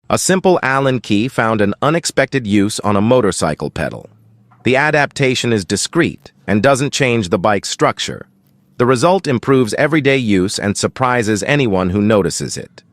A simple Allen key found an unexpected use on a motorcycle pedal. The adaptation is discreet and doesn't change the bike's structure. The result improves everyday use and surprises anyone who notices it.